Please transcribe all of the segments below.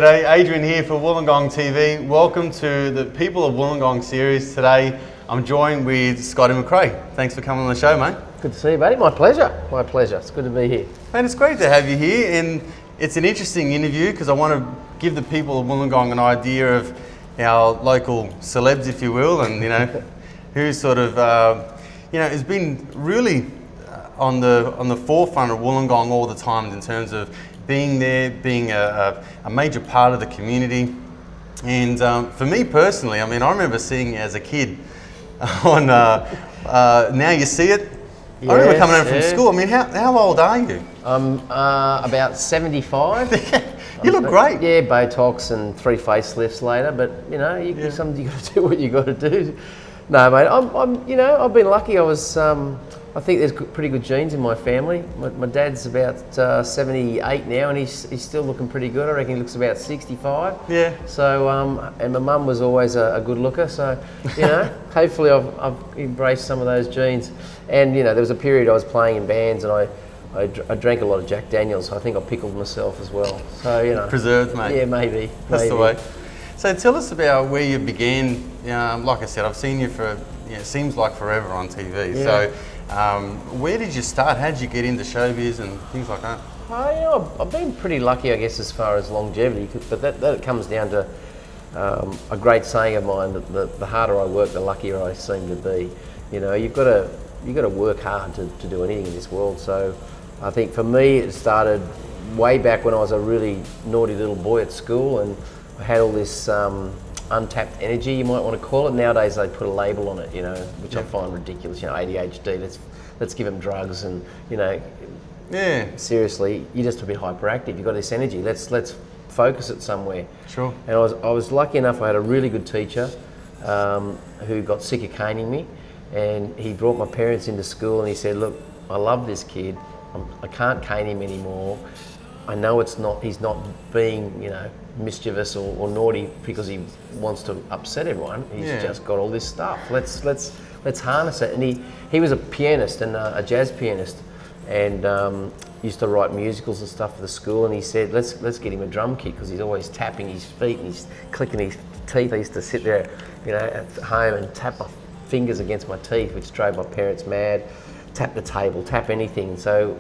G'day, Adrian here for Wollongong TV. Welcome to the People of Wollongong series. Today I'm joined with Scotty McRae. Thanks for coming on the show, mate. Good to see you, buddy. My pleasure. My pleasure. It's good to be here. Man, it's great to have you here, and it's an interesting interview because I want to give the people of Wollongong an idea of our local celebs, if you will, and who sort of has been really on the forefront of Wollongong all the time in terms of being there, being a major part of the community. And for me personally, I mean, I remember seeing you as a kid on Now You See It. Yes, I remember coming home from school. I mean, how old are you? I'm about 75. You look great. Yeah, Botox and 3 facelifts later, but sometimes you got to do what you got to do. No, mate, I've been lucky. I think there's pretty good genes in my family. My dad's about 78 now, and he's still looking pretty good. I reckon he looks about 65. Yeah. So, and my mum was always a good looker. So, hopefully I've embraced some of those genes. And there was a period I was playing in bands, and I drank a lot of Jack Daniels. So I think I pickled myself as well. So preserved, mate. Yeah, maybe. That's the way. So tell us about where you began. Like I said, I've seen you for it seems like forever on TV. Yeah. So. Where did you start? How did you get into showbiz and things like that? I've been pretty lucky, I guess, as far as longevity, but that comes down to a great saying of mine that the harder I work, the luckier I seem to be. You've got to work hard to do anything in this world. So I think for me it started way back when I was a really naughty little boy at school, and I had all this untapped energy, you might want to call it. Nowadays they put a label on it, which I find ridiculous. ADHD. Let's give them drugs, and seriously, you're just a bit hyperactive. You've got this energy. Let's focus it somewhere. Sure. And I was lucky enough. I had a really good teacher who got sick of caning me, and he brought my parents into school, and he said, "Look, I love this kid. I can't cane him anymore. I know he's not being, mischievous or naughty because he wants to upset everyone. He's just got all this stuff. Let's harness it." And he was a pianist and a jazz pianist, and used to write musicals and stuff for the school. And he said, let's get him a drum kit, because he's always tapping his feet and he's clicking his teeth. I used to sit there, at home and tap my fingers against my teeth, which drove my parents mad. Tap the table, tap anything. So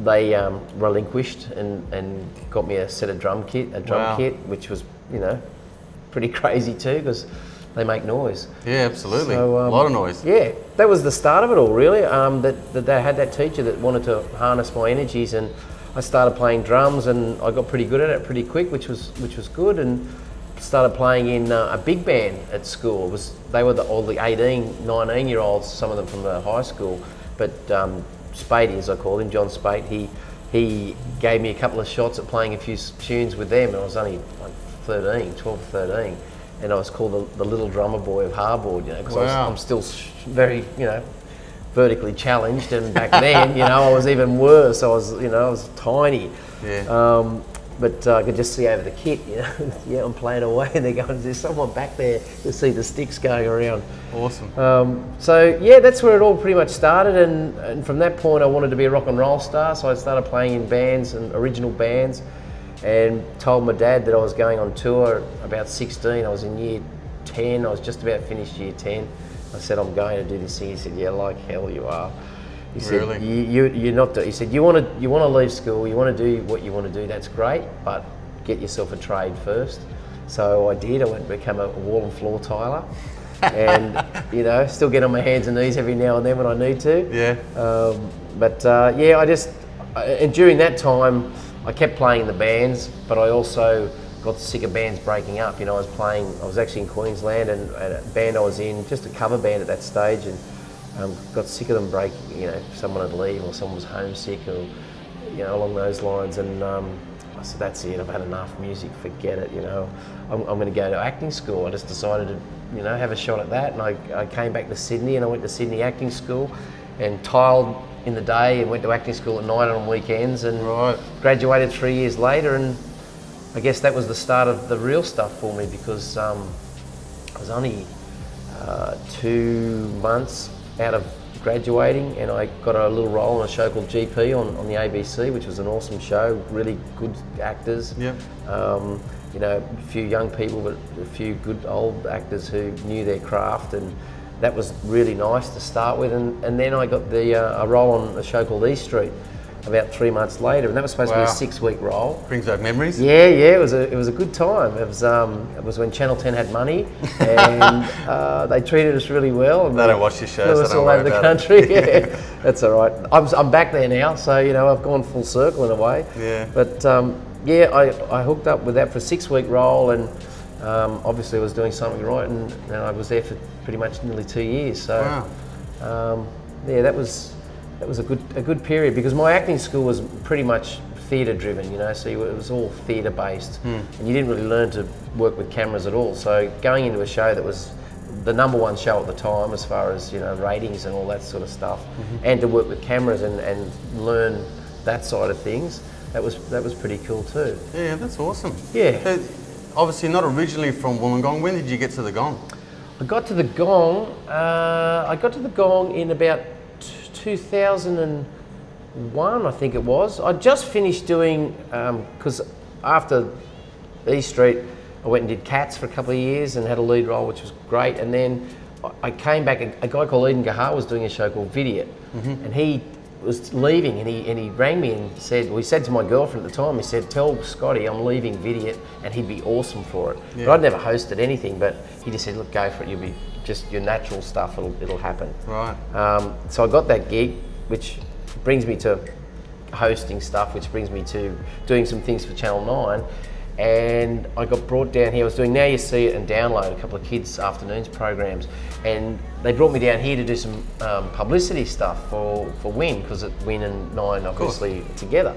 they relinquished and got me a set of drum kit, which was, pretty crazy too, because they make noise. Yeah, absolutely. So, a lot of noise. Yeah, that was the start of it all, really. That they had that teacher that wanted to harness my energies, and I started playing drums, and I got pretty good at it pretty quick, which was good, and started playing in a big band at school. They were all the 18, 19-year-olds, some of them from the high school, but Spady, as I call him, John Spade, he gave me a couple of shots at playing a few tunes with them, and I was only like 12 or 13, and I was called the little drummer boy of Harbord, because I'm still very, vertically challenged, and back then, I was even worse. I was tiny. Yeah. But I could just see over the kit, I'm playing away, and they're going, there's someone back there to see the sticks going around. Awesome. So that's where it all pretty much started, and from that point I wanted to be a rock and roll star, so I started playing in bands and original bands, and told my dad that I was going on tour about 16. I was in year 10, I was just about finished year 10. I said, I'm going to do this thing. He said, yeah, like hell you are. He said, really? You're not. He said, you want to leave school, you want to do what you want to do. That's great, but get yourself a trade first. So I did. I went and became a wall and floor tiler, and still get on my hands and knees every now and then when I need to. Yeah. And during that time, I kept playing in the bands, but I also got sick of bands breaking up. I was actually in Queensland, and a band I was in, just a cover band at that stage, and got sick of them breaking, someone would leave or someone was homesick or, along those lines. And I said, that's it, I've had enough music, forget it, I'm going to go to acting school. I just decided to, have a shot at that. And I came back to Sydney, and I went to Sydney Acting School and tiled in the day and went to acting school at night and on weekends, and graduated 3 years later. And I guess that was the start of the real stuff for me, because I was only 2 months out of graduating, and I got a little role in a show called GP on the ABC, which was an awesome show, really good actors. Yep. you know, a few young people, but a few good old actors who knew their craft, and that was really nice to start with. And then I got a role on a show called East Street about 3 months later, and that was supposed to be a 6-week role. Brings back memories. Yeah, it was a good time. It was when Channel 10 had money, and they treated us really well. And they don't watch your show, flew so us don't all worry over the about country. Yeah, that's all right. I'm back there now, so you know I've gone full circle in a way. Yeah. But I hooked up with that for a 6-week role, and obviously I was doing something right, and I was there for pretty much nearly 2 years. So that was a good period, because my acting school was pretty much theatre driven, you know, so it was all theatre based, and you didn't really learn to work with cameras at all. So going into a show that was the #1 show at the time as far as, you know, ratings and all that sort of stuff, and to work with cameras and learn that side of things, that was pretty cool too. Yeah, that's awesome. Yeah. So, obviously not originally from Wollongong. When did you get to the Gong? I got to the Gong in about 2001, I think it was. I just finished doing, because after East Street, I went and did Cats for a couple of years and had a lead role, which was great. And then I came back, a guy called Eden Gahar was doing a show called Vidiot, and he was leaving, and he rang me and said, well, he said to my girlfriend at the time, he said, tell Scotty I'm leaving Vidiot and he'd be awesome for it. Yeah. But I'd never hosted anything, but he just said, look, go for it, you'll be just your natural stuff, it'll happen. Right. So I got that gig, which brings me to hosting stuff, which brings me to doing some things for Channel 9. And I got brought down here. I was doing Now You See It and Download, a couple of kids' afternoons programs, and they brought me down here to do some publicity stuff for Win, because Win and 9 obviously together.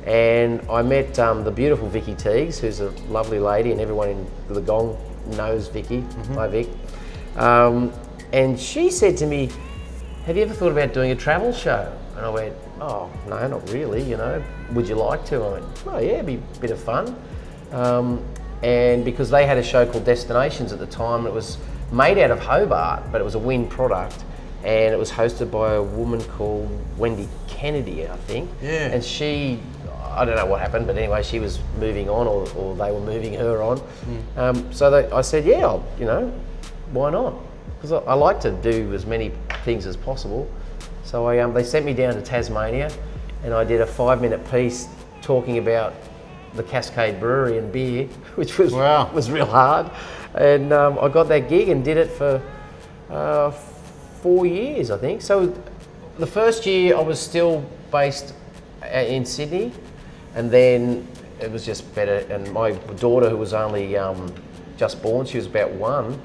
And I met the beautiful Vicky Teagues, who's a lovely lady, and everyone in the Gong knows Vicky. Hi Vic. And she said to me, have you ever thought about doing a travel show? And I went, oh no, not really, you know, would you like to? I went, oh yeah, it'd be a bit of fun. And because they had a show called Destinations at the time, it was made out of Hobart, but it was a Win product, and it was hosted by a woman called Wendy Kennedy, I think. Yeah. And she, I don't know what happened, but anyway, she was moving on, or they were moving her on. So I said, yeah, you know, why not? Because I like to do as many things as possible. So they sent me down to Tasmania, and I did a 5-minute piece talking about the Cascade Brewery and beer, which was real hard. And I got that gig and did it for 4 years, I think. So the first year I was still based in Sydney, and then it was just better. And my daughter, who was only just born, she was about 1,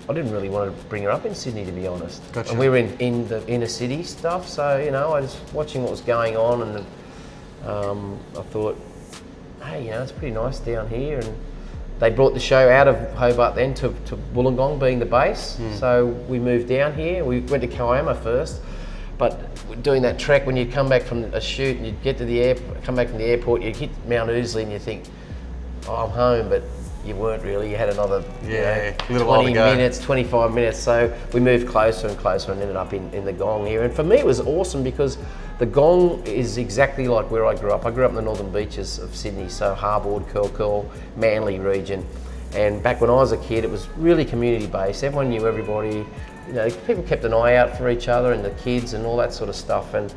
I didn't really want to bring her up in Sydney, to be honest. Gotcha. And we were in the inner city stuff, so you know, I was watching what was going on, and I thought, hey, you know, it's pretty nice down here. And they brought the show out of Hobart then to Wollongong being the base. So we moved down here. We went to Kiama first, but doing that trek, when you come back from a shoot and you get to the come back from the airport, you hit Mount Ousley and you think, oh, I'm home, but you weren't really. You had another 20 minutes, 25 minutes. So we moved closer and closer and ended up in the Gong here. And for me, it was awesome because the Gong is exactly like where I grew up. I grew up in the northern beaches of Sydney, so Harbord, Curl, Manly region. And back when I was a kid, it was really community based. Everyone knew everybody. You know, people kept an eye out for each other and the kids and all that sort of stuff. And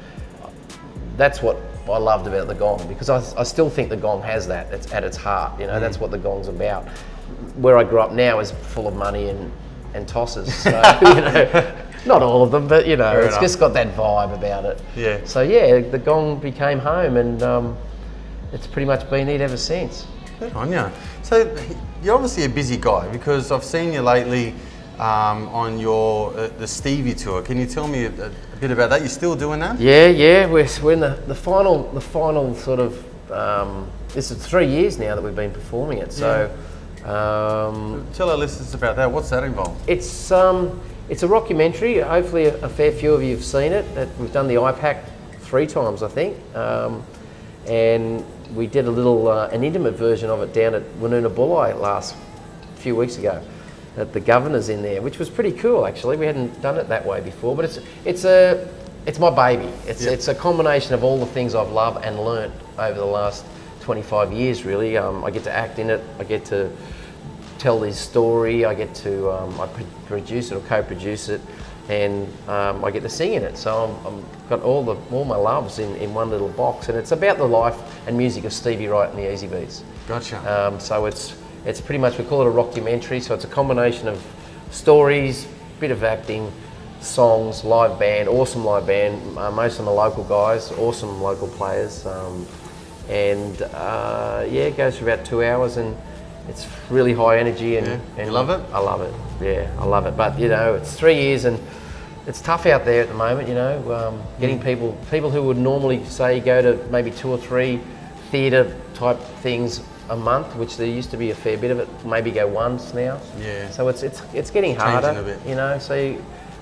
that's what I loved about the Gong, because I still think the Gong has that. It's at its heart. You know, that's what the Gong's about. Where I grew up now is full of money and tosses. So, you know, not all of them, but you know, it's just got that vibe about it. Yeah. So yeah, the Gong became home, and it's pretty much been it ever since. Good on you. So you're obviously a busy guy, because I've seen you lately on your the Stevie tour. Can you tell me a bit about that? You're still doing that? Yeah. We're in the final sort of. This is 3 years now that we've been performing it. So. Tell our listeners about that. What's that involved? It's a rockumentary. Hopefully a fair few of you have seen it. We've done the IPAC 3 times, I think, and we did a little an intimate version of it down at Woonona Bulli last few weeks ago. At the Governor's in there, which was pretty cool actually. We hadn't done it that way before, but it's my baby. It's a combination of all the things I've loved and learnt over the last 25 years really. I get to act in it, I get to tell this story, I get to produce it or co-produce it, and I get to sing in it. So I've got all my loves in one little box, and it's about the life and music of Stevie Wright and the Easy Beats. Gotcha. So it's pretty much, we call it a rockumentary, so it's a combination of stories, bit of acting, songs, live band, awesome live band, most of them are local guys, awesome local players, and it goes for about 2 hours, and it's really high energy, and you love it? I love it, yeah, I love it, but it's 3 years and it's tough out there at the moment, getting people who would normally say go to maybe 2 or 3 theatre type things a month, which there used to be a fair bit of it, maybe go once now. Yeah. So it's getting harder, a bit. So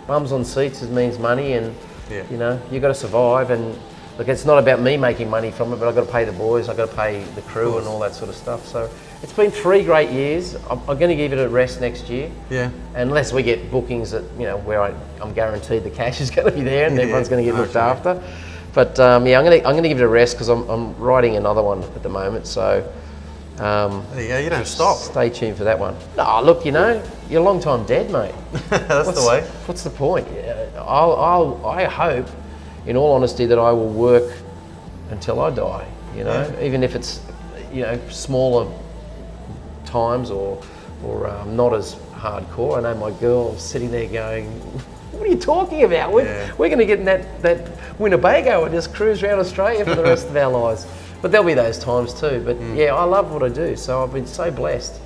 bums on seats means money, and you got to survive. And look, it's not about me making money from it, but I've got to pay the boys, I've got to pay the crew and all that sort of stuff. So it's been 3 great years. I'm going to give it a rest next year. Yeah. Unless we get bookings that where I'm guaranteed the cash is going to be there and everyone's going to get looked after. But I'm going to give it a rest because I'm writing another one at the moment. So. There you go, you don't stop. Stay tuned for that one. No, look, you're a long time dead, mate. That's the way. What's the point? I hope, in all honesty, that I will work until I die, even if it's, smaller times or not as hardcore. I know my girl's sitting there going, what are you talking about? We're going to get in that Winnebago and just cruise around Australia for the rest of our lives. But there'll be those times too. But I love what I do. So I've been so blessed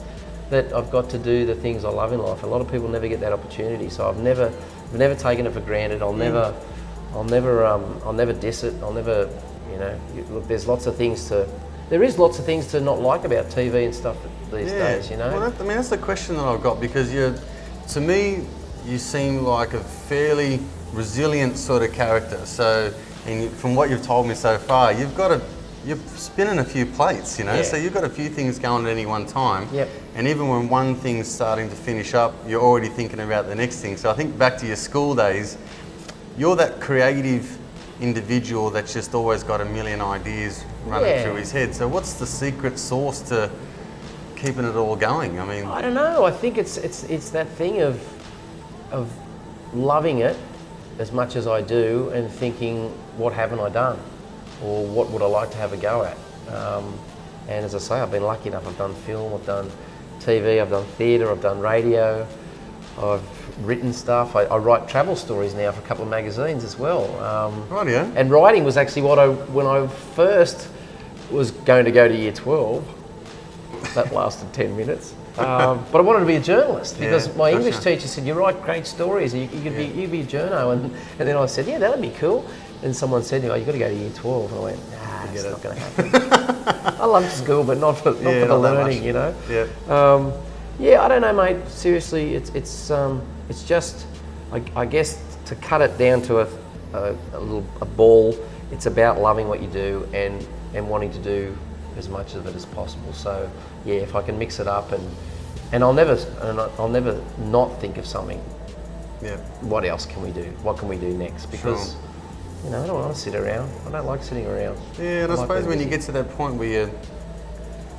that I've got to do the things I love in life. A lot of people never get that opportunity. So I've never taken it for granted. I'll never diss it. I'll never, look, there is lots of things to not like about TV and stuff these days, Well, that's the question that I've got, because to me, you seem like a fairly resilient sort of character. So, and from what you've told me so far, you're spinning a few plates, so you've got a few things going at any one time. Yep. And even when one thing's starting to finish up, you're already thinking about the next thing. So I think back to your school days, you're that creative individual that's just always got a million ideas running through his head. So what's the secret sauce to keeping it all going? I mean, I don't know. I think it's that thing of loving it as much as I do, and thinking, what haven't I done? Or what would I like to have a go at? And as I say, I've been lucky enough. I've done film, I've done TV, I've done theatre, I've done radio, I've written stuff. I write travel stories now for a couple of magazines as well. Right, yeah. And writing was actually when I first was going to go to year 12, that lasted 10 minutes. But I wanted to be a journalist because my English teacher said, you write great stories, you could be a journo. And then I said, that'd be cool. And someone said to me, you've got to go to year 12. And I went, it's not going to happen. I loved school, but not for the learning, Yeah. I don't know, mate. Seriously, it's just, I guess, to cut it down to a ball, it's about loving what you do and wanting to do as much of it as possible. So, if I can mix it up, and I'll never not think of something. Yeah. What else can we do? What can we do next? Because I don't want to sit around. I don't like sitting around. Yeah, and I suppose when you get to that point where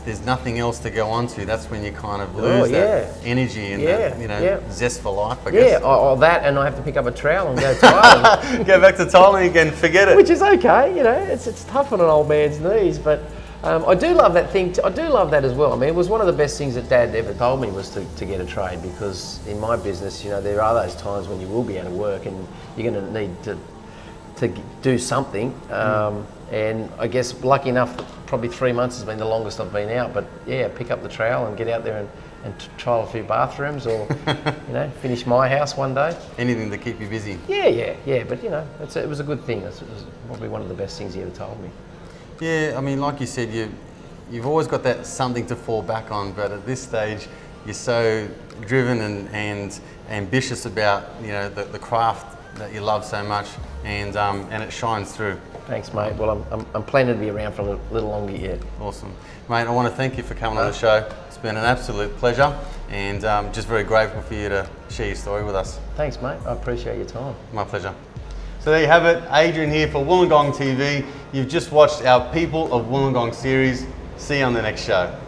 there's nothing else to go on to, that's when you kind of lose that energy and that, zest for life, I guess. Yeah, or that, and I have to pick up a trowel and go to Thailand. Go back to Thailand again, forget it. Which is okay, it's tough on an old man's knees, but I do love that thing. I do love that as well. I mean, it was one of the best things that Dad ever told me was to get a trade, because in my business, there are those times when you will be out of work and you're going to need to do something, and I guess lucky enough, probably 3 months has been the longest I've been out. But pick up the trowel and get out there and trial a few bathrooms, or finish my house one day. Anything to keep you busy. Yeah. But it was a good thing. It was probably one of the best things he ever told me. Yeah, I mean, like you said, you've always got that something to fall back on, but at this stage, you're so driven and ambitious about the craft that you love so much, and it shines through. Thanks, mate. Well, I'm planning to be around for a little longer yet. Awesome. Mate, I want to thank you for coming on the show. It's been an absolute pleasure, and just very grateful for you to share your story with us. Thanks, mate. I appreciate your time. My pleasure. So there you have it, Adrian here for Wollongong TV. You've just watched our People of Wollongong series. See you on the next show.